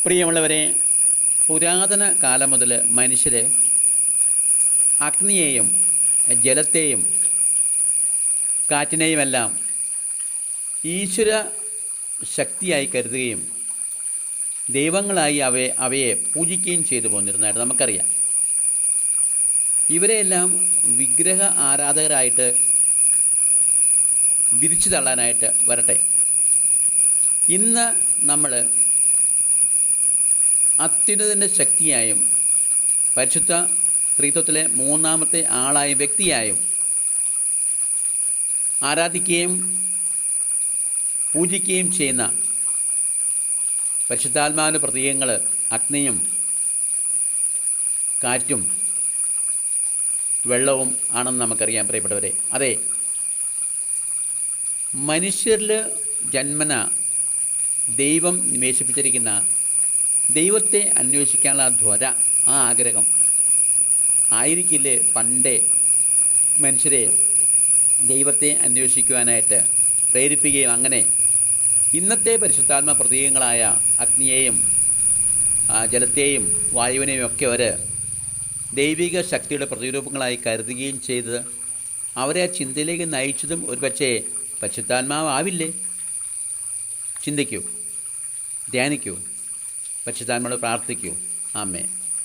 പ്രിയമുള്ളവരെ, പുരാതന കാലം മുതൽ മനുഷ്യർ അഗ്നിയെയും ജലത്തെയും കാറ്റിനെയുമെല്ലാം ഈശ്വര ശക്തിയായി കരുതുകയും ദൈവങ്ങളായി അവയെ പൂജിക്കുകയും ചെയ്തു പോന്നിരുന്നതായിട്ട് നമുക്കറിയാം. ഇവരെയെല്ലാം വിഗ്രഹ ആരാധകരായിട്ട് വിരിച്ചു തള്ളാനായിട്ട് വരട്ടെ. ഇന്ന് നമ്മൾ അത്യുന്നതൻ്റെ ശക്തിയായും പരിശുദ്ധ ത്രിത്വത്തിലെ മൂന്നാമത്തെ ആളായും വ്യക്തിയായും ആരാധിക്കുകയും പൂജിക്കുകയും ചെയ്യുന്ന പരിശുദ്ധാത്മാവിൻ്റെ പ്രതീകങ്ങൾ അഗ്നിയും കാറ്റും വെള്ളവും ആണെന്ന് നമുക്കറിയാം. പ്രിയപ്പെട്ടവരെ, അതെ, മനുഷ്യരിൽ ജന്മന ദൈവം നിവേശിപ്പിച്ചിരിക്കുന്ന ദൈവത്തെ അന്വേഷിക്കാനുള്ള ത്വര, ആ ആഗ്രഹം ആയിരിക്കില്ലേ പണ്ടേ മനുഷ്യരെ ദൈവത്തെ അന്വേഷിക്കുവാനായിട്ട് പ്രേരിപ്പിക്കുകയും അങ്ങനെ ഇന്നത്തെ പരിശുദ്ധാത്മ പ്രതീകങ്ങളായ അഗ്നിയെയും ജലത്തെയും വായുവിനെയും ഒക്കെ അവർ ദൈവിക ശക്തിയുടെ പ്രതിരൂപങ്ങളായി കരുതുകയും ചെയ്തത് അവരെ ആ ചിന്തയിലേക്ക് നയിച്ചതും ഒരുപക്ഷേ പരിശുദ്ധാത്മാവാവില്ലേ? ചിന്തിക്കൂ, ധ്യാനിക്കൂ, പരിശുദ്ധാത്മാവോട് പ്രാർത്ഥിക്കൂ. ആമേൻ.